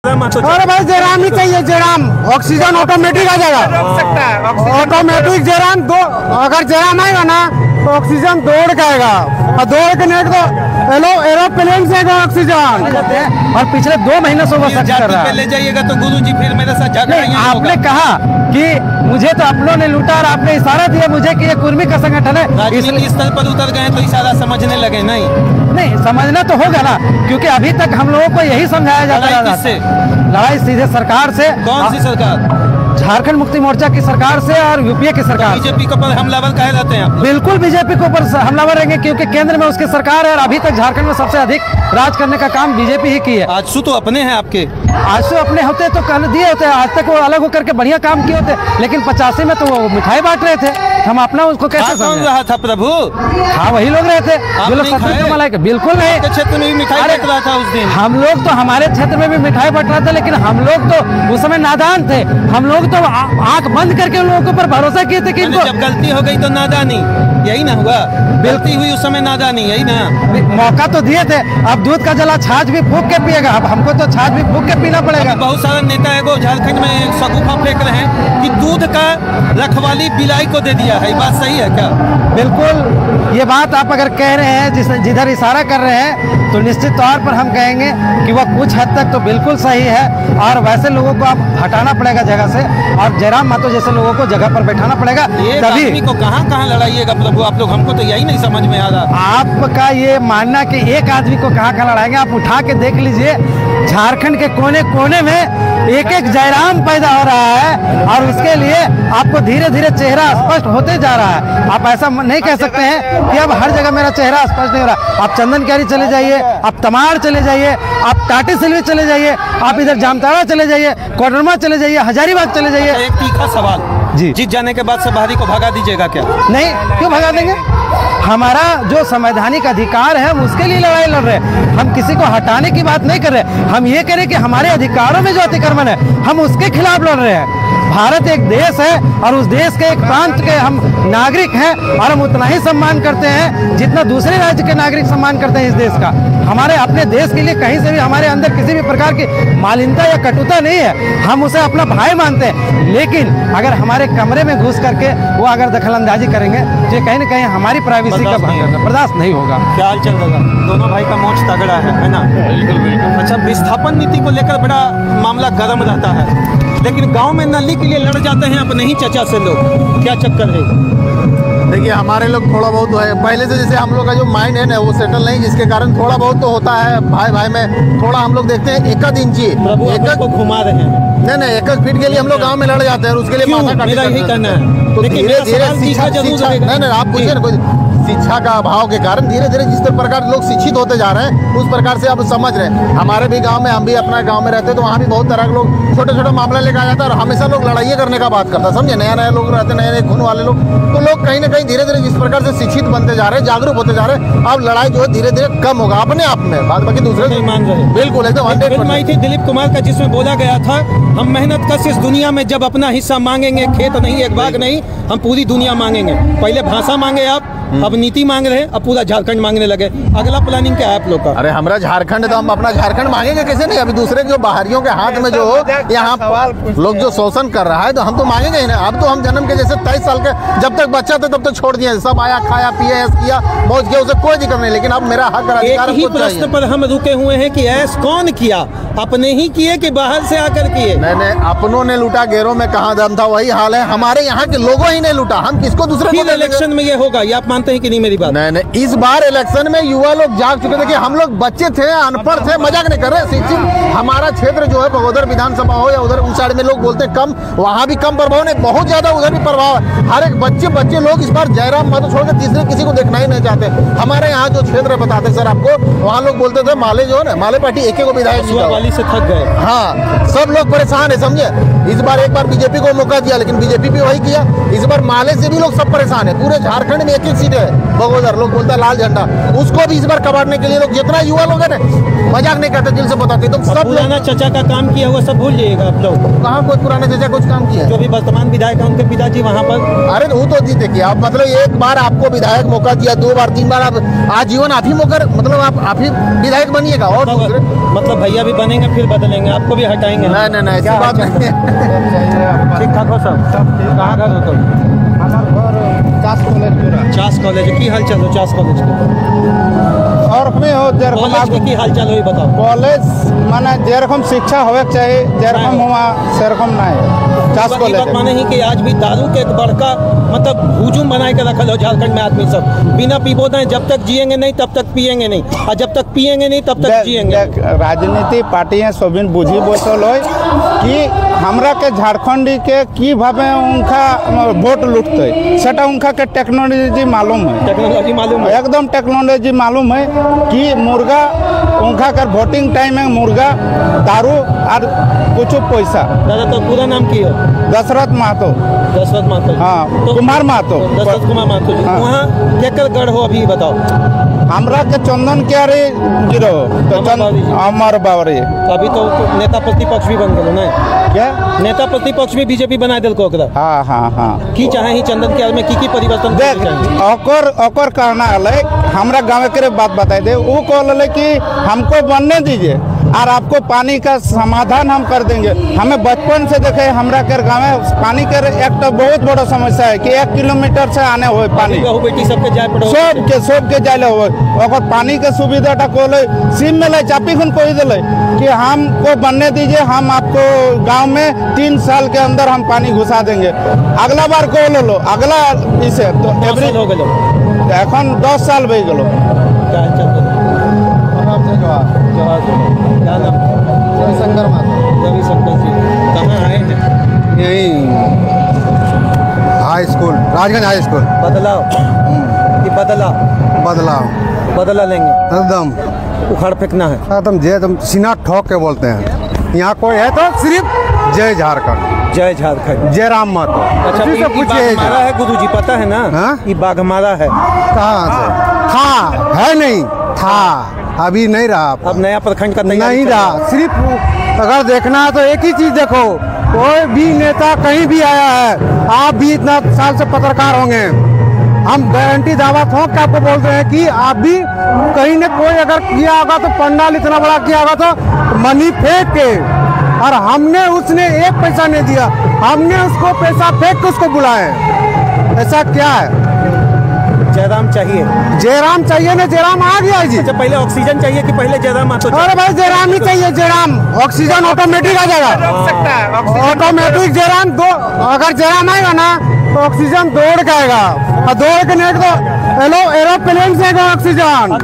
अरे भाई जयराम ही चाहिए, जयराम ऑक्सीजन ऑटोमेटिक आ जाएगा, ऑटोमेटिक जयराम दो। अगर जयराम आएगा ना तो ऑक्सीजन दौड़ के आएगा और दौड़ के नहीं तो एरोप्लेन से आएगा ऑक्सीजन। और पिछले 2 महीनों से वो सच कर रहा है। ले जाइएगा तो गुरुजी फिर मेरे साथ झगड़ा। आपने कहा कि मुझे तो आप लोगों ने लूटा और आपने इशारा दिया मुझे कि ये कुर्मी का संगठन है। राजनीति स्तर पर उतर गए तो इशारा समझने लगे। नहीं समझना तो होगा ना, क्योंकि अभी तक हम लोगों को यही समझाया जाता है। लड़ाई सीधे सरकार से। कौन सी सरकार? झारखंड मुक्ति मोर्चा की सरकार से और यूपीए की सरकार। बीजेपी के ऊपर हमलावर कहे जाते हैं। बिल्कुल बीजेपी के ऊपर हमलावर रहेंगे, क्योंकि केंद्र में उसकी सरकार है और अभी तक झारखंड में सबसे अधिक राज करने का काम बीजेपी ही की है। आजसू तो अपने हैं आपके, आजसू अपने होते तो कल दिए होते, आज तक वो अलग होकर के बढ़िया काम किए होते, लेकिन 85 में तो वो मिठाई बांट रहे थे। हम अपना उसको कैसे समझ रहा था प्रभु? हाँ वही लोग रहे थे जो लोग 70 को मलाई। बिल्कुल नहीं, क्षेत्र में भी मिठाई बट रहा था उस दिन। हम लोग तो हमारे क्षेत्र में भी मिठाई बट रहा था, लेकिन हम लोग तो उस समय नादान थे। हम लोग तो आंख बंद करके उन लोगों के ऊपर भरोसा किए थे कि इनको जब गलती हो गई तो नादानी, यही ना हुआ? गलती हुई उस समय नादानी, यही ना? मौका तो दिए थे। अब दूध का जला छाछ भी फूंक के पिएगा, अब हमको तो छाछ भी फूंक के पीना पड़ेगा। बहुत सारे नेता है झारखंड में सगुफा फेंक रहे हैं कि दूध का रखवाली बिलाई को दे दिया है। बात सही है क्या? बिल्कुल, ये बात आप अगर कह रहे हैं, जिधर इशारा कर रहे हैं, तो निश्चित तौर पर हम कहेंगे कि वह कुछ हद तक तो बिल्कुल सही है। और वैसे लोगों को अब हटाना पड़ेगा जगह से, और जयराम महतो जैसे लोगों को जगह पर बैठाना पड़ेगा। तभी को कहाँ लड़ाइएगा प्रभु आप लोग? हमको तो यही नहीं समझ में आ रहा। आपका ये मानना कि एक आदमी को कहाँ लड़ाएंगे? आप उठा के देख लीजिए, झारखंड के कोने कोने में एक जयराम पैदा हो रहा है, और उसके लिए आपको धीरे धीरे चेहरा स्पष्ट होते जा रहा है। आप ऐसा नहीं कह सकते हैं कि अब हर जगह मेरा चेहरा स्पष्ट नहीं हो रहा। आप चंदनकियारी चले जाइए, आप तमाड़ चले जाइए, आप टाटी सिलवी चले जाइए, आप इधर जामताड़ा चले जाइए, कोडरमा चले जाइए, हजारीबाग चले जाइए। एक तीखा सवाल जी, जीत जाने के बाद सवारी को भगा दीजिएगा क्या? नहीं, क्यों भगा देंगे? हमारा जो संवैधानिक अधिकार है हम उसके लिए लड़ाई लड़ रहे हैं। हम किसी को हटाने की बात नहीं कर रहे। हम ये कह रहे कि हमारे अधिकारों में जो अतिक्रमण है हम उसके खिलाफ लड़ रहे हैं। भारत एक देश है और उस देश के एक प्रांत के हम नागरिक हैं, और हम उतना ही सम्मान करते हैं जितना दूसरे राज्य के नागरिक सम्मान करते हैं इस देश का। हमारे अपने देश के लिए कहीं से भी हमारे अंदर किसी भी प्रकार की मालिन्यता या कटुता नहीं है। हम उसे अपना भाई मानते हैं, लेकिन अगर हमारे कमरे में घुस करके वो अगर दखलंदाजी करेंगे तो ये कहीं ना कहीं हमारी प्राइवेसी का बर्दाश्त नहीं होगा। क्या हाल चल रहा? दोनों भाई का मोच तगड़ा है ना? बिल्कुल। अच्छा, विस्थापन नीति को लेकर बड़ा मामला गर्म रहता है, लेकिन गांव में नली के लिए लड़ जाते हैं अपने ही चचा से लोग। क्या चक्कर है? देखिए, हमारे लोग थोड़ा बहुत है पहले से, जैसे हम लोग का जो माइंड है ना वो सेटल नहीं, जिसके कारण थोड़ा बहुत तो होता है भाई भाई में। थोड़ा हम लोग देखते हैं 1 इंची एक घुमा रहे हैं। नहीं 1 फीट के लिए हम लोग गांव में लड़ जाते हैं, और उसके लिए माथा मेरा यही कहना है। तो धीरे धीरे नहीं आप पूछिए ना, कोई शिक्षा का अभाव के कारण धीरे धीरे जिस प्रकार लोग शिक्षित होते जा रहे हैं उस प्रकार से आप समझ रहे हैं। हमारे भी गांव में, हम भी अपना गांव में रहते हैं, तो वहाँ भी बहुत तरह के लोग छोटे छोटे मामला लेकर आ जाता है, और हमेशा लोग लड़ाई करने का बात करता है। समझे, नया लोग रहते, नए खून वाले लोग, तो लोग कहीं ना कहीं धीरे धीरे जिस प्रकार से शिक्षित बनते जा रहे हैं, जागरूक होते जा रहे हैं, अब लड़ाई जो है धीरे धीरे कम होगा अपने आप में। बाकी दूसरे नहीं मान रहे। बिल्कुल एकदम 100%। दिलीप कुमार का, जिसमें बोला गया था हम मेहनत कश इस दुनिया में जब अपना हिस्सा मांगेंगे, खेत नहीं एक बाग नहीं, हम पूरी दुनिया मांगेंगे। पहले भाषा मांगे आप, अब नीति मांग रहे हैं, अब पूरा झारखंड मांगने लगे। अगला प्लानिंग क्या है आप लोग का? अरे हमारा झारखंड, तो हम अपना झारखंड मांगेंगे कैसे नहीं? अभी दूसरे जो बाहरियों के हाथ में जो यहाँ लोग जो शोषण कर रहा है, तो हम तो मांगेंगे ही ना। अब तो हम जन्म के जैसे 23 साल के जब तक बच्चा था तब तक छोड़ दिया, सब आया खाया पिया ऐस किया मौज किया, उसे कोई दिक्कत नहीं। लेकिन अब मेरा हक अधिकार ही प्रश्न पर हम रुके हुए हैं कि ऐस कौन किया? अपने ही किए कि बाहर से आकर किए? नहीं, अपनों ने लूटा, गैरों में कहाँ दम था। वही हाल है, हमारे यहाँ के लोगों ही ने लूटा। हम किसको दूसरे को? इलेक्शन में ये होगा, ये आप मानते हैं कि नहीं? मेरी बात नहीं, इस बार इलेक्शन में युवा लोग जाग चुके थे कि हम लोग बच्चे थे, अनपढ़ थे, मजाक नहीं कर रहे, शिक्षित। हमारा क्षेत्र जो है बगोदर विधानसभा हो या उधर उस साइड में लोग बोलते कम, वहाँ भी कम प्रभाव नहीं, बहुत ज्यादा उधर भी प्रभाव है। हर एक बच्चे लोग इस बार जयराम महतो छोड़कर तीसरे किसी को देखना ही नहीं चाहते। हमारे यहाँ जो क्षेत्र बताते सर आपको, वहाँ लोग बोलते थे माले जो है ना, माले पार्टी एक को विधायक वाली से थक गए। हाँ, सब लोग परेशान है, समझे। इस बार एक बार बीजेपी को मौका दिया, लेकिन बीजेपी भी वही किया। इस बार माले से भी लोग सब परेशान है। पूरे झारखंड में 1-1 सीट जो है बगोदर, लोग बोलता है लाल झंडा, उसको भी इस बार कबाड़ने के लिए लोग, जितना युवा लोग है ना, मजाक नहीं करते, दिल से बताते, तो सब पुराना चचा का काम किया हुआ सब भूल जाइएगा आप लोग। कहाँ कोई पुराने चचा कुछ काम किया है? जो भी वर्तमान विधायक है उनके पिताजी वहाँ पर। अरे वो तो जीते कि आप मतलब एक बार आपको विधायक मौका दिया, 2 बार 3 बार, आप आजीवन आप ही मौका, मतलब आप ही विधायक बनिएगा और दूसरे मतलब भैया भी बनेंगे फिर बदलेंगे, आपको भी हटाएंगे। नहीं नहीं ऐसी बात नहीं है। ठीक ठाक हो सब? कहाँ घर हो तुम? चास कॉलेज की हाल चाल हो? चास कॉलेज और हमें हो कॉलेज की हाल चाल हो बताओ। कॉलेज माने जेरकम शिक्षा होवे चाहिए, जेरकम हुआ सेरकम नहीं। चास कॉलेज माने ही कि आज भी दारू के एक बड़का मतलब हुजूम बनाए के रखल हो झारखंड में आदमी सब, बिना पीबो नहीं, जब तक जिएंगे नहीं तब तक पिएंगे नहीं, और जब तक पिएंगे नहीं तब तक जिएंगे। राजनीति पार्टी है सोबिन बुझी बोतल हो कि हमरा के झारखंडी के की भावे उनका वोट लुटते, सेटा उनका के टेक्नोलॉजी मालूम है, टेक्नोलॉजी मालूम है, एकदम टेक्नोलॉजी मालूम है कि मुर्गा उनका कर वोटिंग टाइम में मुर्गा दारू और कुछ पैसा। दादा तो पूरा नाम की हो? दशरथ महतो। दशरथ महतो? हाँ तो कुमार महतो। दशरथ कुमार महतो जी। हाँ। वहाँ क्या गढ़ हो अभी बताओ? हमरा के चंदन क्यारे गिरो तो अमर बावरी। अभी तो नेता प्रतिपक्ष भी बन गए ना? क्या नेता प्रतिपक्ष भी बीजेपी बना दिल को? हाँ हाँ हाँ की चाहे ही चंदन क्यार में की परिवर्तन देख ओकर कहना है, हमरा गाँव के बात बताए दे, वो कहले कि हमको बनने दीजिए और आपको पानी का समाधान हम कर देंगे। हमें बचपन से देखे हमरा के गाँव में पानी के एक तो बहुत बड़ा समस्या है कि 1 किलोमीटर से आने हो पानी, बेटी सबके जाए पड़ो, सबके जाए हो, अगर पानी के सुविधा कहले सिम में ले चापी खुन कोई दिले कि हमको बनने दीजिए, हम आपको गांव में 3 साल के अंदर हम पानी घुसा देंगे। अगला बार कह लो अगला इसे तो एवरेज हो गए, एखन 10 साल बह गलो। क्या नाम? रविशंकर रविशंकर जी कहाँ आए हैं? यही high school, Rajganj high school. बदलाव कि बदला लेंगे एकदम उखाड़ फेंकना है एकदम जय एकदम सीना ठोक के बोलते हैं। यहाँ कोई है तो सिर्फ जय झारखंड, जय झारखंड, जय राम महतो। अच्छा उसी से पूछिए बाघमारा है गुरुजी, पता है ना? हाँ? ये बाघमारा है। कहाँ से था? है नहीं था, अभी नहीं रहा, अब नया प्रखंड का नहीं रहा। सिर्फ अगर देखना है तो एक ही चीज देखो, कोई भी नेता कहीं भी आया है, आप भी इतना साल से पत्रकार होंगे, हम गारंटी दावा ठोक के आपको बोलते हैं कि आप भी कहीं ने कोई अगर किया होगा तो पंडाल इतना बड़ा किया होगा तो मनी फेंक के, और हमने उसने 1 पैसा नहीं दिया, हमने उसको पैसा फेंक के उसको बुलाए। ऐसा क्या है? जयराम चाहिए, जयराम चाहिए ना, जयराम आ गया जी। अच्छा पहले ऑक्सीजन चाहिए कि पहले जयराम? अरे भाई जयराम ही चाहिए, जयराम ऑक्सीजन ऑटोमेटिक आ जाएगा, ऑटोमेटिक जयराम दो, अगर जयराम आएगा ना तो ऑक्सीजन दौड़ के आएगा, और दौड़ के नहीं तो एरोप्लेन से आएगा ऑक्सीजन।